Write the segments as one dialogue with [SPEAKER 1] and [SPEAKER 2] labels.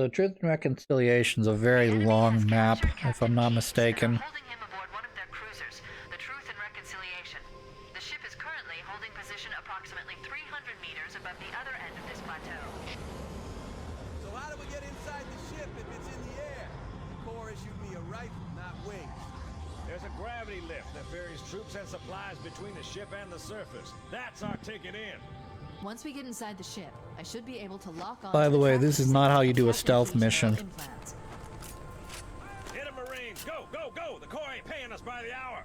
[SPEAKER 1] So Truth and Reconciliation is a very long map, if I'm not mistaken.
[SPEAKER 2] Holding him aboard one of their cruisers, the Truth and Reconciliation. The ship is currently holding position approximately 300 meters above the other end of this plateau.
[SPEAKER 3] So how do we get inside the ship if it's in the air? The Corps issued me a rifle, not wings.
[SPEAKER 4] There's a gravity lift that ferries troops and supplies between the ship and the surface. That's our ticket in.
[SPEAKER 5] Once we get inside the ship, I should be able to lock on.
[SPEAKER 1] By the way, this is not how you do a stealth mission.
[SPEAKER 4] Hit 'em, Marines! Go, go, go! The Corps ain't paying us by the hour!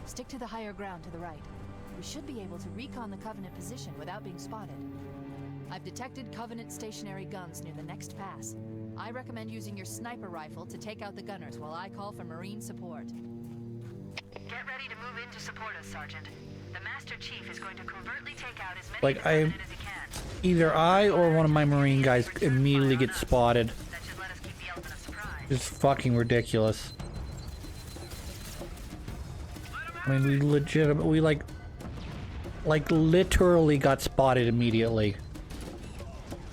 [SPEAKER 5] Stick to the higher ground to the right. We should be able to recon the Covenant position without being spotted. I've detected Covenant stationary guns near the next pass. I recommend using your sniper rifle to take out the gunners while I call for Marine support.
[SPEAKER 2] Get ready to move in to support us, Sergeant. The Master Chief is going to covertly take out as many
[SPEAKER 1] Like,
[SPEAKER 2] of the Covenant as he can.
[SPEAKER 1] Either I or one of my Marine guys immediately get spotted.
[SPEAKER 2] That should let us keep the element of surprise.
[SPEAKER 1] It's fucking ridiculous. I mean, we legitimately, like literally got spotted immediately.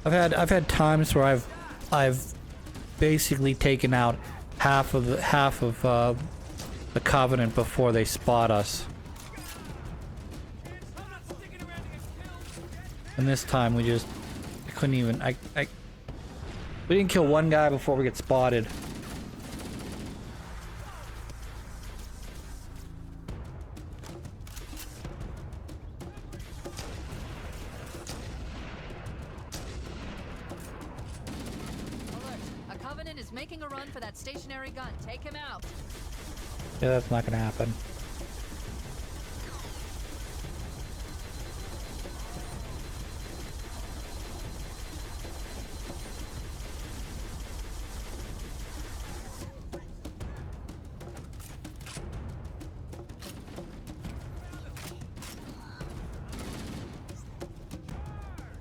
[SPEAKER 1] I've had times where I've basically taken out half of the Covenant before they spot us. And this time we couldn't even, we didn't kill one guy before we get spotted.
[SPEAKER 5] Alert! A Covenant is making a run for that stationary gun. Take him out.
[SPEAKER 1] Yeah, that's not gonna happen.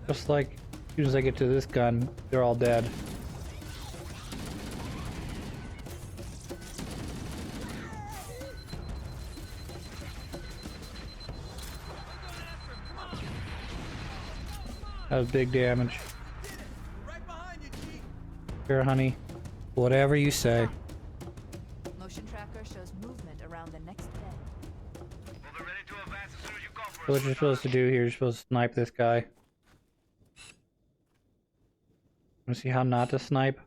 [SPEAKER 1] Just like, as soon as I get to this gun, they're all dead. That was big damage.
[SPEAKER 3] Right behind you, Chief.
[SPEAKER 1] Here, honey. Whatever you say.
[SPEAKER 5] Motion tracker shows movement around the next bend.
[SPEAKER 4] We'll be ready to advance as soon as you go for
[SPEAKER 1] So what you're supposed to do here, you're supposed to snipe this guy. Wanna see how not to snipe?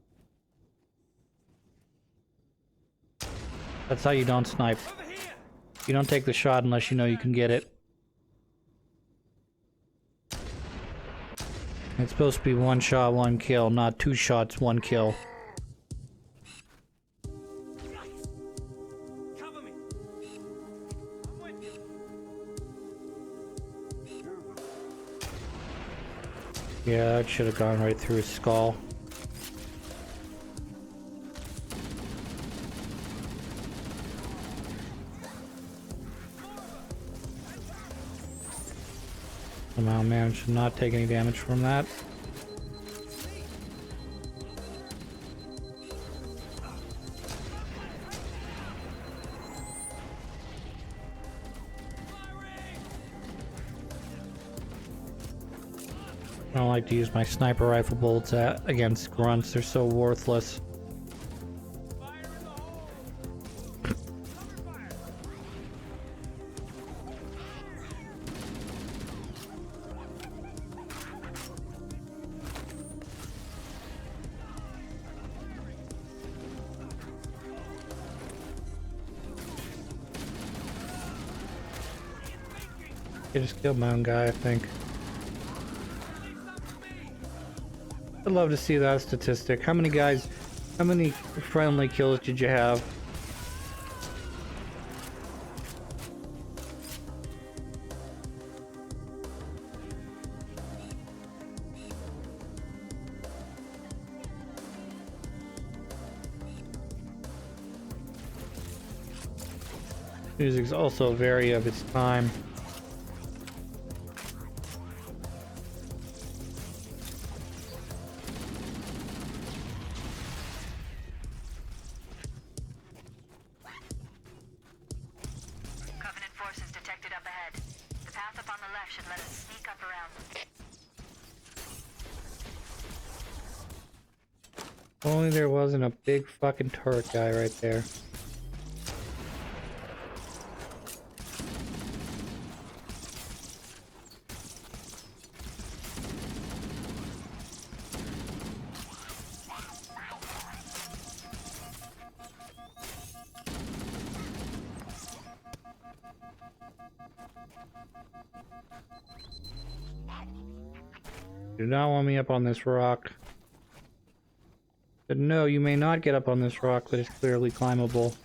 [SPEAKER 1] That's how you don't snipe. You don't take the shot unless you know you can get it. It's supposed to be one shot, one kill, not two shots, one kill.
[SPEAKER 4] Cover me! I'm with you!
[SPEAKER 1] Yeah, that should have gone right through his skull. Somehow managed to not take any damage from that. I don't like to use my sniper rifle bullets against grunts, they're so worthless. I just killed my own guy, I think. I'd love to see that statistic. How many friendly kills did you have? Music's also very of its time.
[SPEAKER 2] Covenant forces detected up ahead. The path up on the left should let us sneak up around them.
[SPEAKER 1] Only there wasn't a big fucking turret guy right there. Do not want me up on this rock. But no, you may not get up on this rock that is clearly climbable.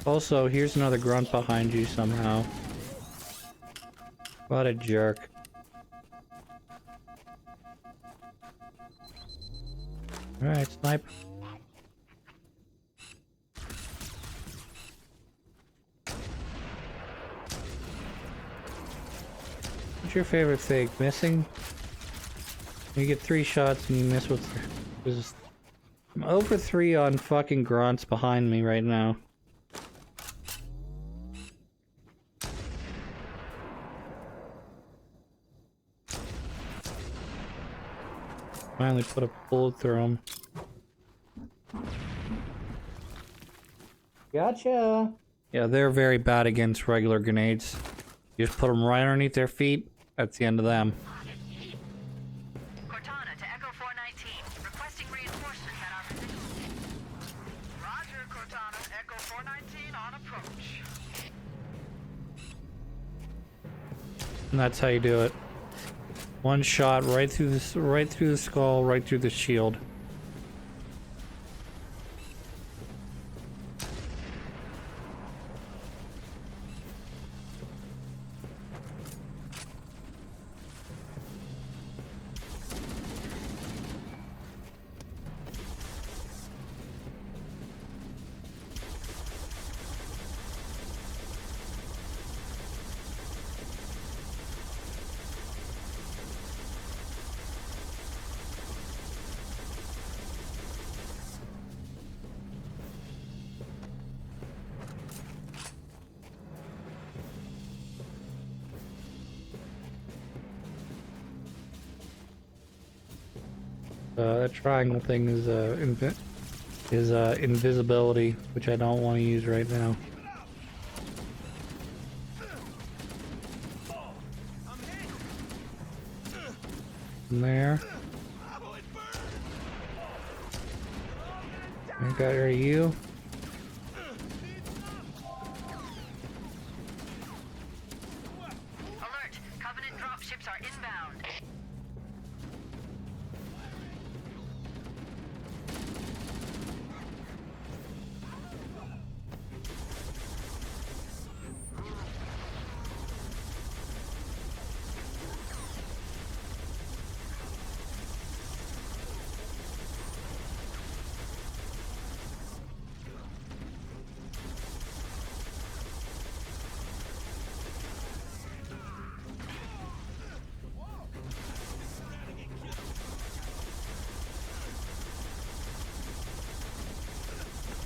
[SPEAKER 1] Also, here's another grunt behind you somehow. What a jerk. Alright, snipe. What's your favorite thing? Missing? You get 3 shots and you miss what's... I'm over 3 on fucking grunts behind me right now. Finally put a bullet through him. Gotcha! Yeah, they're very bad against regular grenades. You just put them right underneath their feet, that's the end of them.
[SPEAKER 2] Cortana to Echo 419. Requesting reinforcements at our position. Roger, Cortana. Echo 419 on approach.
[SPEAKER 1] And that's how you do it. One shot right through the skull, right through the shield. That triangle thing is invisibility, which I don't want to use right now. And there. I got rid of you.
[SPEAKER 2] Alert! Covenant dropships are inbound.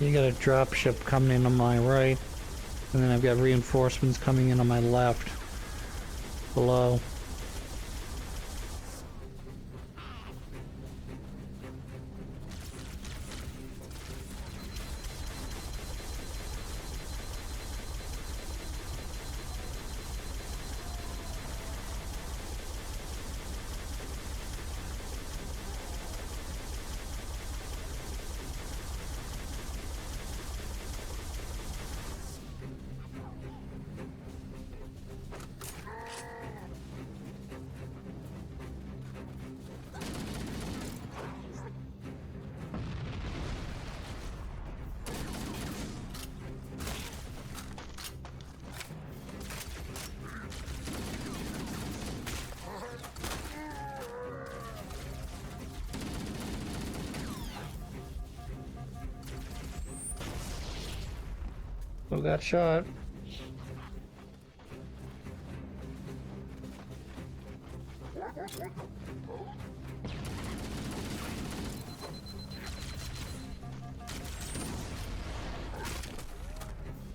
[SPEAKER 1] You got a dropship coming in on my right, and then I've got reinforcements coming in on my left. Below. Still got shot.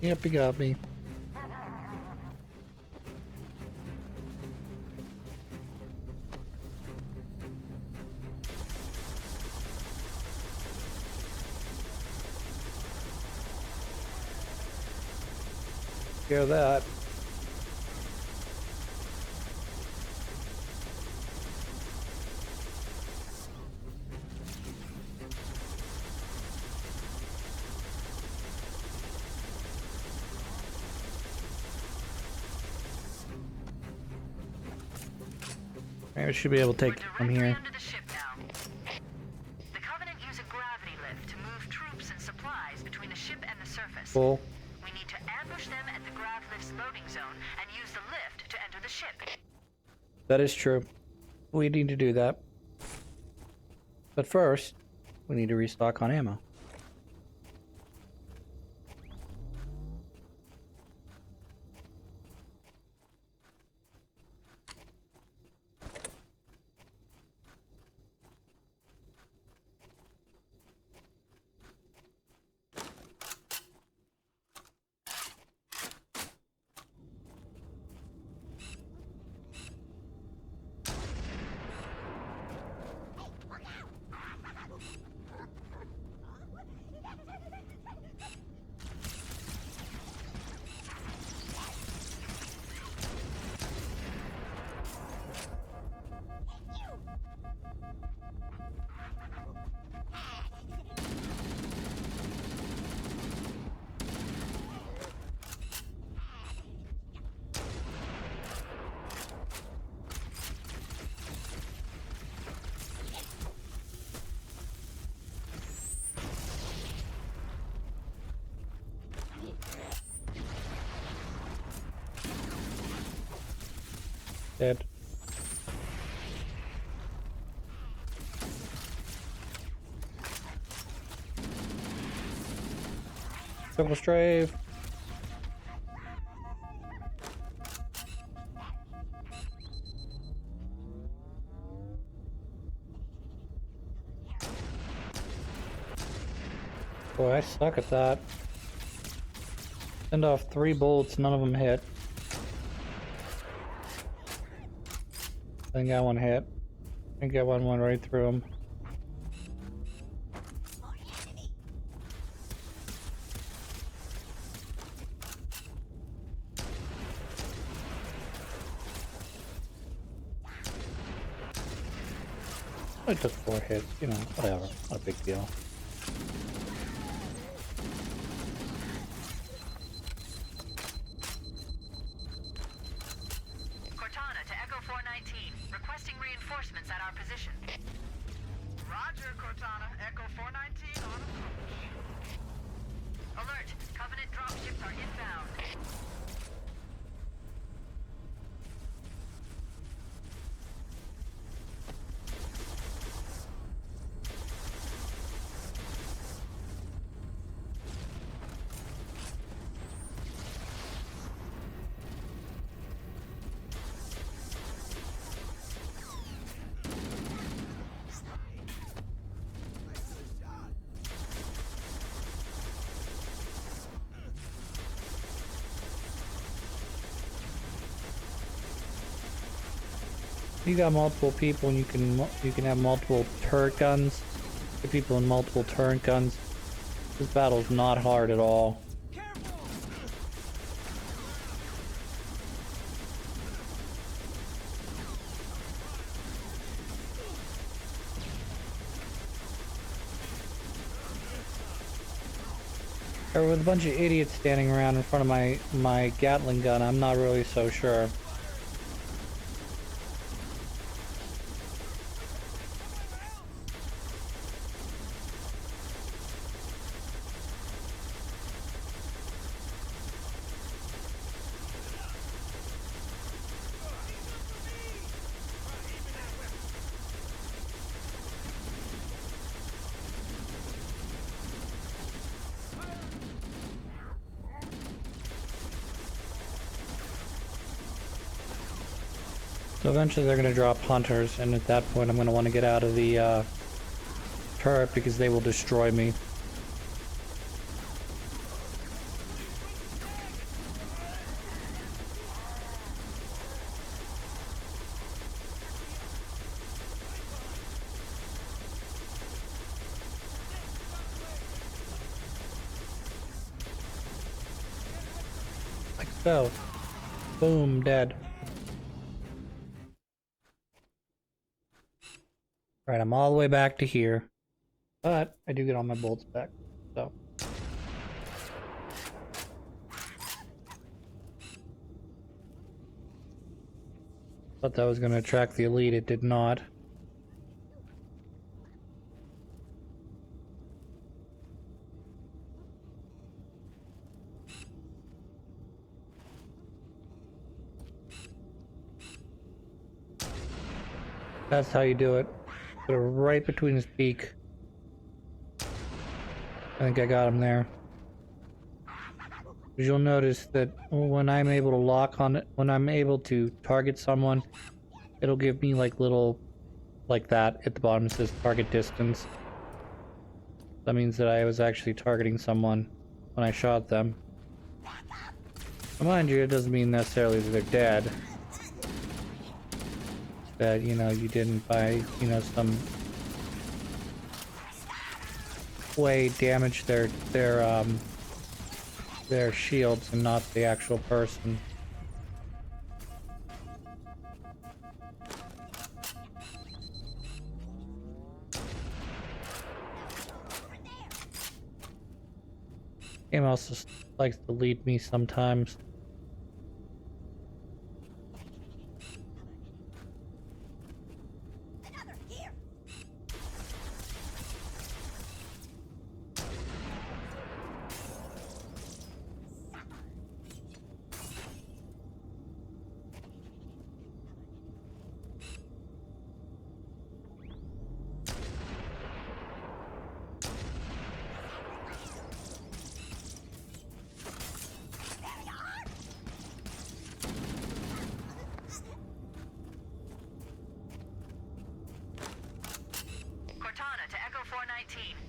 [SPEAKER 1] Yep, he got me. care of that. Maybe we should be able to take it
[SPEAKER 2] We're
[SPEAKER 1] from
[SPEAKER 2] directly
[SPEAKER 1] here.
[SPEAKER 2] under the ship now. The Covenant use a gravity lift to move troops and supplies between the ship and the surface.
[SPEAKER 1] Cool.
[SPEAKER 2] We need to ambush them at the grav lift's loading zone and use the lift to enter the ship.
[SPEAKER 1] That is true. We need to do that. But first, we need to restock on ammo. Dead. Double strafe. Boy, I suck at that. Send off 3 bullets, none of them hit. I think that one hit. I think that one went right through him. I took 4 hits, you know, whatever. Not a big deal.
[SPEAKER 2] Cortana to Echo 419, requesting reinforcements at our position. Roger, Cortana. Echo 419 on approach. Alert! Covenant dropships are inbound.
[SPEAKER 1] You got multiple people and you can have multiple turret guns. Get people in multiple turret guns. This battle's not hard at all. Or with a bunch of idiots standing around in front of my Gatling gun, I'm not really so sure. So eventually they're going to drop hunters, and at that point I'm going to want to get out of the turret because they will destroy me. go. Boom, dead. Alright, I'm all the way back to here. But I do get all my bolts back, so. Thought that was going to attract the elite, it did not. That's how you do it. Put it right between his beak. I think I got him there. You'll notice that when I'm able to lock on it, when I'm able to target someone, it'll give me like little, like that at the bottom. It says target distance. That means that I was actually targeting someone when I shot them. But mind you, it doesn't mean necessarily that they're dead. That, you know, you didn't by, you know, some way damage their shields and not the actual person. Game also likes to lead me sometimes.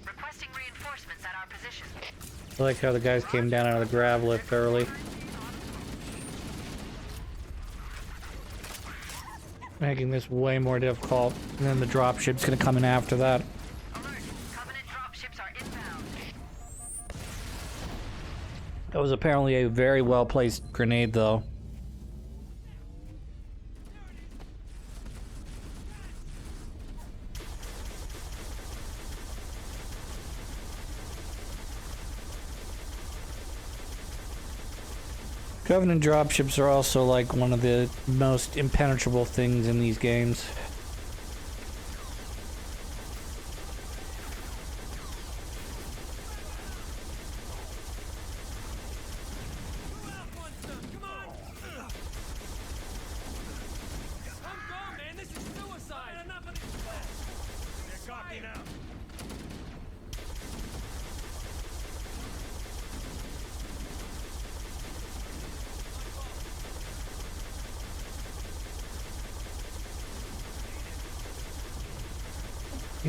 [SPEAKER 2] Requesting reinforcements at our position.
[SPEAKER 1] I like how the guys came down out of the grav lift early. Making this way more difficult. And then the dropship's gonna come in after that.
[SPEAKER 2] Alert! Covenant dropships are inbound.
[SPEAKER 1] That was apparently a very well placed grenade though. Covenant dropships are also like one of the most impenetrable things in these games.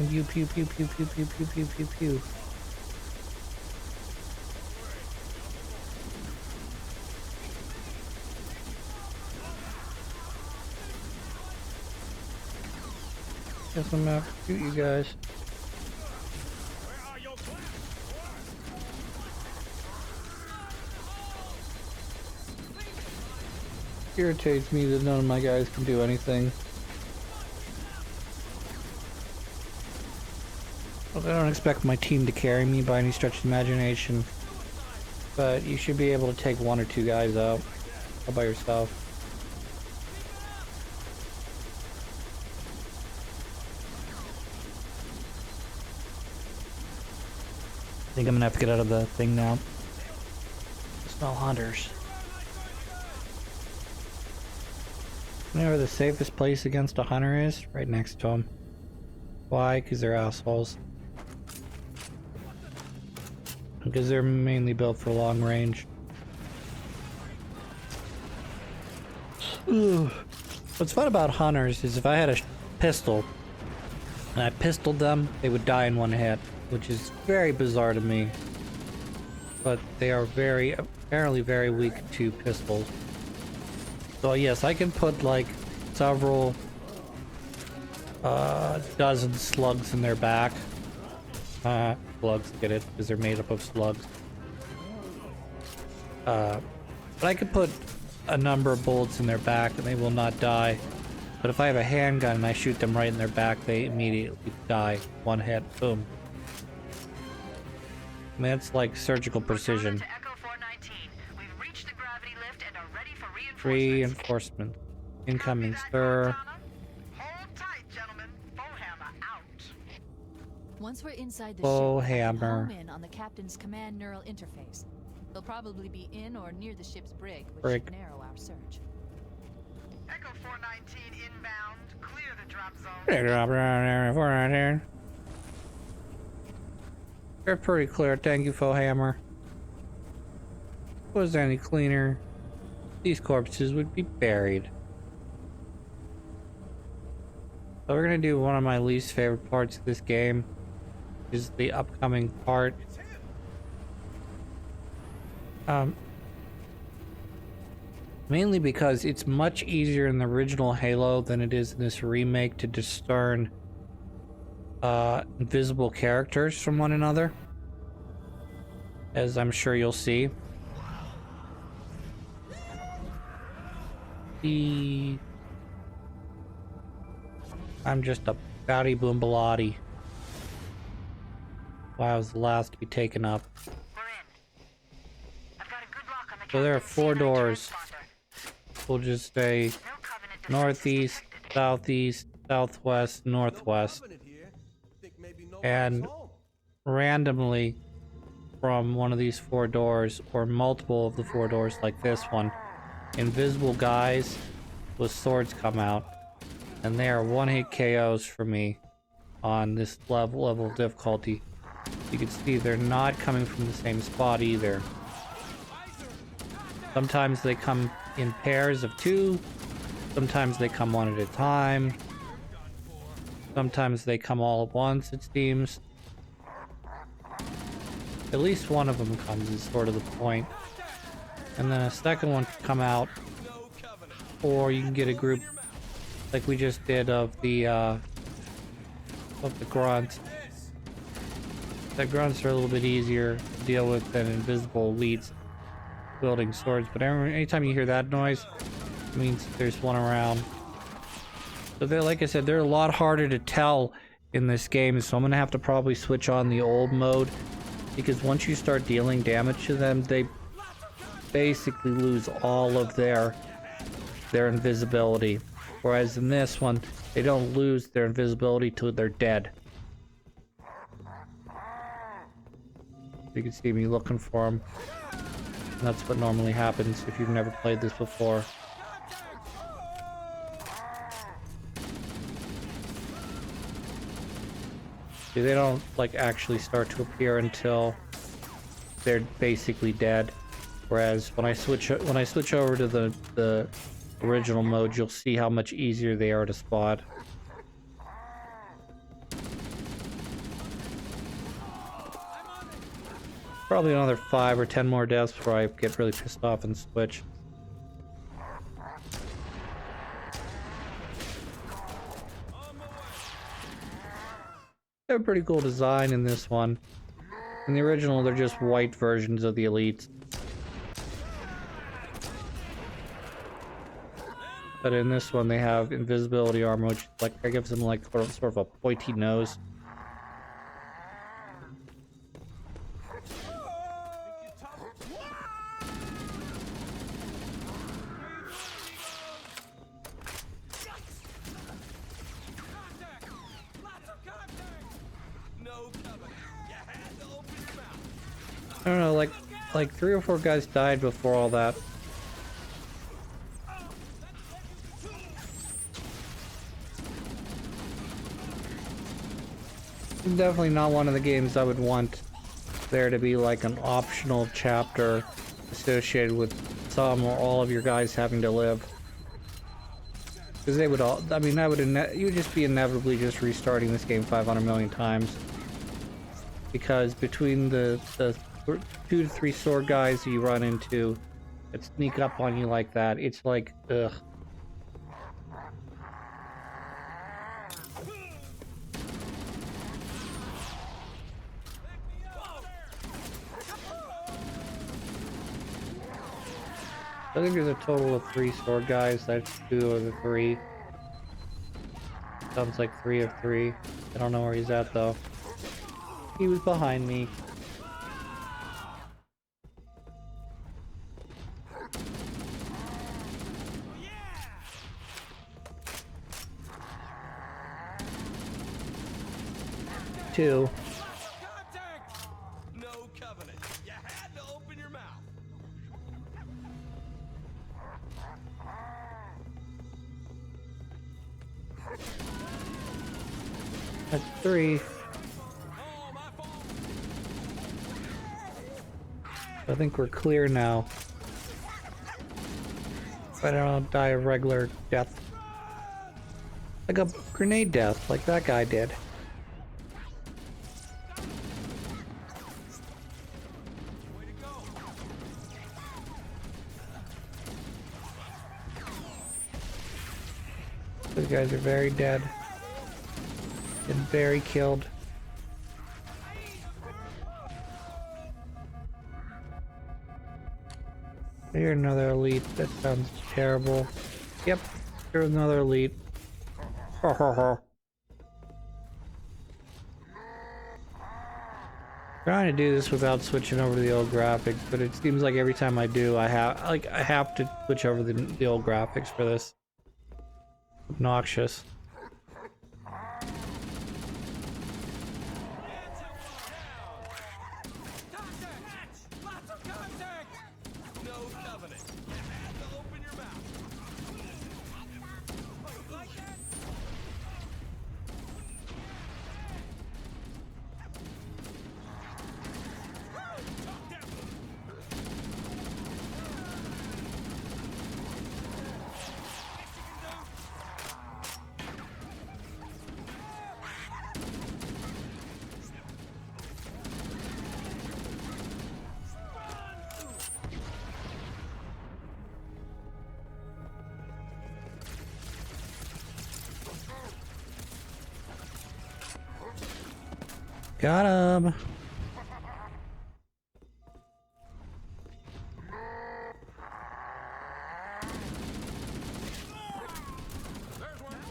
[SPEAKER 1] Pew pew pew pew pew pew pew pew pew pew. Guess I'm out to shoot you guys. Irritates me that none of my guys can do anything. Well, I don't expect my team to carry me by any stretch of the imagination, but you should be able to take one or two guys out all by yourself. I think I'm gonna have to get out of the thing now. I smell hunters. You know where the safest place against a hunter is? Right next to them. Why? Because they're assholes. Because they're mainly built for long range. Ugh. What's fun about hunters is if I had a pistol and I pistoled them, they would die in one hit, which is very bizarre to me. But they are apparently very weak to pistols. So yes, I can put like several dozen slugs in their back. Slugs, get it? Because they're made up of slugs. But I could put a number of bullets in their back and they will not die. But if I have a handgun and I shoot them right in their back, they immediately die. One hit, boom. I mean, that's like surgical precision.
[SPEAKER 2] To Echo 419. We've reached the gravity lift and are ready for reinforcements.
[SPEAKER 1] Reinforcement. Incoming,
[SPEAKER 2] Copy that,
[SPEAKER 1] sir.
[SPEAKER 2] Cortana? Hold tight, gentlemen. Bowhammer out.
[SPEAKER 5] Once we're inside the
[SPEAKER 1] Bow
[SPEAKER 5] ship, I can
[SPEAKER 1] hammer.
[SPEAKER 5] home in on the captain's command neural interface. They'll probably be in or near the ship's brig, which
[SPEAKER 1] Brig.
[SPEAKER 5] should narrow our search.
[SPEAKER 2] Echo 419 inbound. Clear the drop zone.
[SPEAKER 1] They're pretty clear. Thank you, Fohammer. If it was any cleaner, these corpses would be buried. So we're gonna do one of my least favorite parts of this game, is the upcoming part. Mainly because it's much easier in the original Halo than it is in this remake to discern invisible characters from one another, as I'm sure you'll see. I'm just a batty boom balati. I was the last to be taken up.
[SPEAKER 2] We're in. I've got a good lock on the
[SPEAKER 1] So there are
[SPEAKER 2] captain's
[SPEAKER 1] 4
[SPEAKER 2] C9
[SPEAKER 1] doors.
[SPEAKER 2] transponder.
[SPEAKER 1] We'll just say
[SPEAKER 2] No Covenant defenses
[SPEAKER 1] northeast,
[SPEAKER 2] detected.
[SPEAKER 1] southeast, southwest, northwest.
[SPEAKER 3] Covenant here. Think maybe nobody's
[SPEAKER 1] And
[SPEAKER 3] home.
[SPEAKER 1] randomly from one of these 4 doors, or multiple of the 4 doors like this one, invisible guys with swords come out, and they are one-hit KOs for me on this level of difficulty. You can see they're not coming from the same spot either. Sometimes they come in pairs of 2, sometimes they come one at a time, sometimes they come all at once, it seems. At least one of them comes is sort of the point. And then a second one can come out, or you can get a group like we just did of the grunts. The grunts are a little bit easier to deal with than invisible elites wielding swords, but anytime you hear that noise, it means there's one around. So they're, like I said, they're a lot harder to tell in this game, so I'm gonna have to probably switch on the old mode, because once you start dealing damage to them, they basically lose all of their invisibility. Whereas in this one, they don't lose their invisibility till they're dead. You can see me looking for them. And that's what normally happens if you've never played this before. See, they don't like actually start to appear until they're basically dead. Whereas when I switch over to the original mode, you'll see how much easier they are to spot. Probably another 5 or 10 more deaths before I get really pissed off and switch. They have a pretty cool design in this one. In the original, they're just white versions of the elites. But in this one, they have invisibility armor, which like gives them like sort of a pointy nose. I don't know, like 3 or 4 guys died before all that. Definitely not one of the games I would want there to be like an optional chapter associated with some or all of your guys having to live. Because they would all, I mean, that would, you would just be inevitably just restarting this game 500 million times. Because between the 2 to 3 sword guys you run into that sneak up on you like that, it's like, ugh. I think there's a total of 3 sword guys. That's 2 of the 3. Sounds like 3 of 3. I don't know where he's at though. He was behind me. Two.
[SPEAKER 3] Contact! No covenant. You had to open your mouth.
[SPEAKER 1] That's 3.
[SPEAKER 3] Oh, my fault.
[SPEAKER 1] I think we're clear now. If I don't die a regular death. Like a grenade death, like that guy did.
[SPEAKER 3] Way to go.
[SPEAKER 1] Those guys are very dead. And very killed. I hear another elite. That sounds terrible. Yep, there's another elite. Ha ha ha. Trying to do this without switching over to the old graphics, but it seems like every time I do, I have to switch over the old graphics for this. Obnoxious.
[SPEAKER 3] Contact! Lots of contact! No covenant. You had to open your mouth. Like that?
[SPEAKER 1] Got him.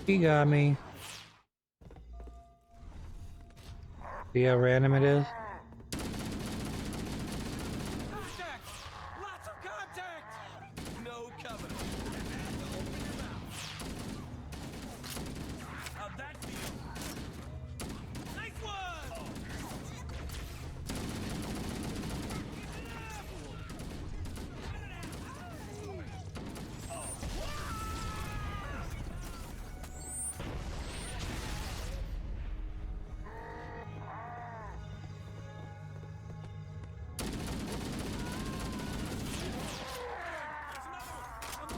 [SPEAKER 1] He got me. See how random it is?
[SPEAKER 3] Contact! Lots of contact! No covenant. You had to open your mouth. How'd that feel? Nice one!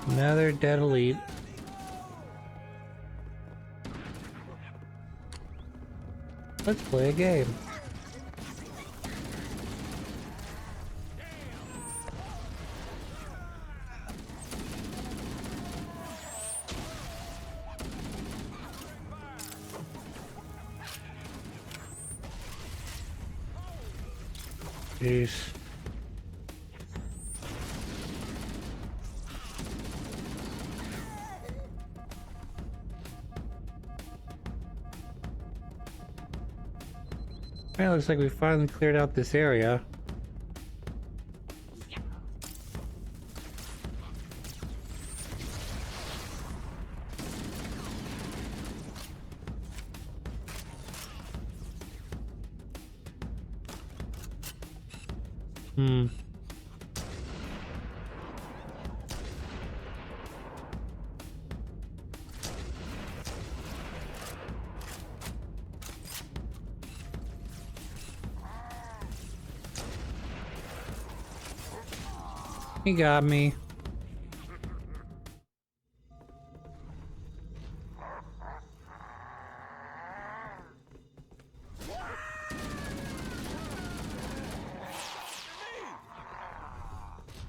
[SPEAKER 1] Another dead elite. Let's play a game. Jeez. Well, looks like we finally cleared out this area. He got me.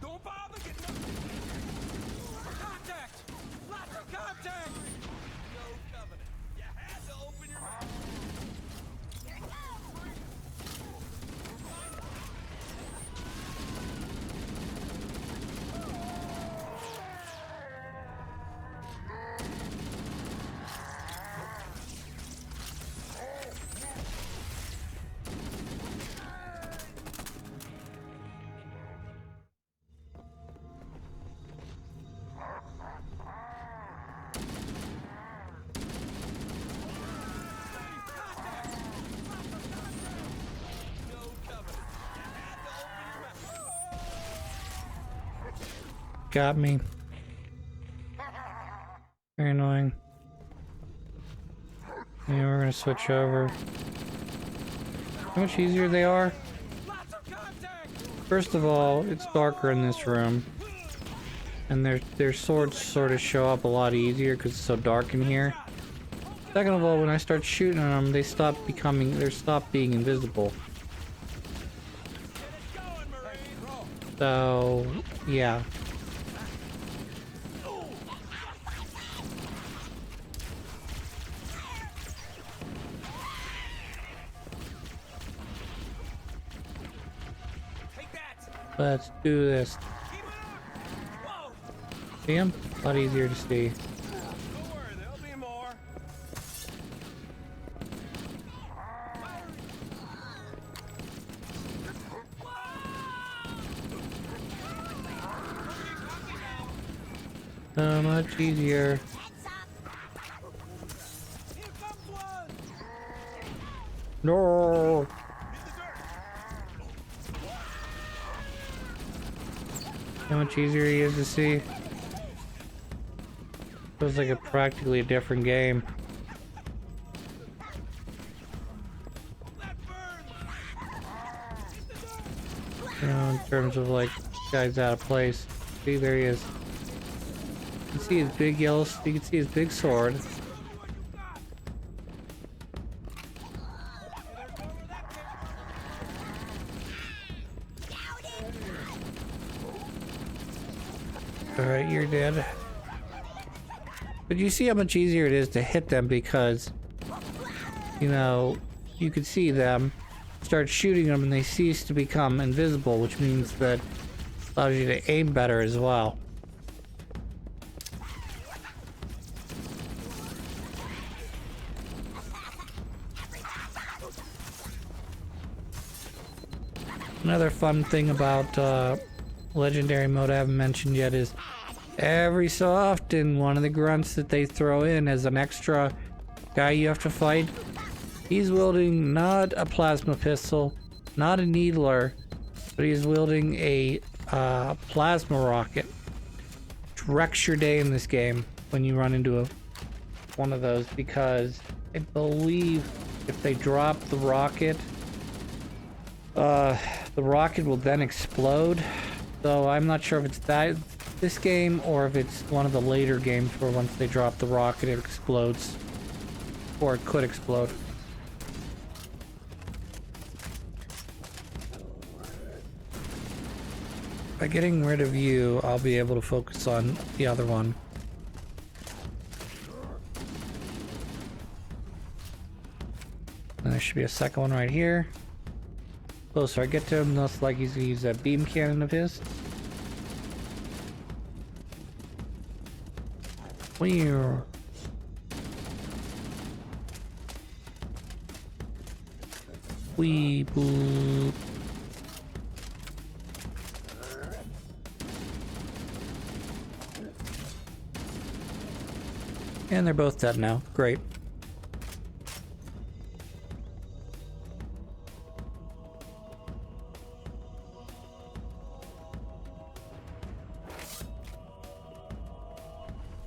[SPEAKER 3] Don't bother getting contact! Lots of contact! No covenant. You had to open your mouth.
[SPEAKER 1] got me. Very annoying. Yeah, we're gonna switch over. How much easier they are? First of all, it's darker in this room. And their swords sort of show up a lot easier because it's so dark in here. Second of all, when I start shooting them, they stop being invisible. So, yeah. Let's do this. See him? A lot easier to see.
[SPEAKER 3] Don't worry, there'll be more.
[SPEAKER 1] So much easier.
[SPEAKER 3] Here comes one.
[SPEAKER 1] No. How much easier he is to see. Feels like practically a different game. You know, in terms of like, guy's out of place. See, there he is. You can see his big yellow. You can see his big sword. Alright, you're dead. But you see how much easier it is to hit them because, you know, you can see them, start shooting them, and they cease to become invisible, which means that it allows you to aim better as well. Another fun thing about Legendary mode I haven't mentioned yet is every so often one of the grunts that they throw in as an extra guy you have to fight, he's wielding not a plasma pistol, not a needler, but he's wielding a plasma rocket. Which wrecks your day in this game when you run into one of those, because I believe if they drop the rocket will then explode. So I'm not sure if it's this game or if it's one of the later games where once they drop the rocket it explodes. Or it could explode. By getting rid of you, I'll be able to focus on the other one. And there should be a second one right here. Closer I get to him, looks like he's gonna use that beam cannon of his. Weird. Wee boop. And they're both dead now. Great.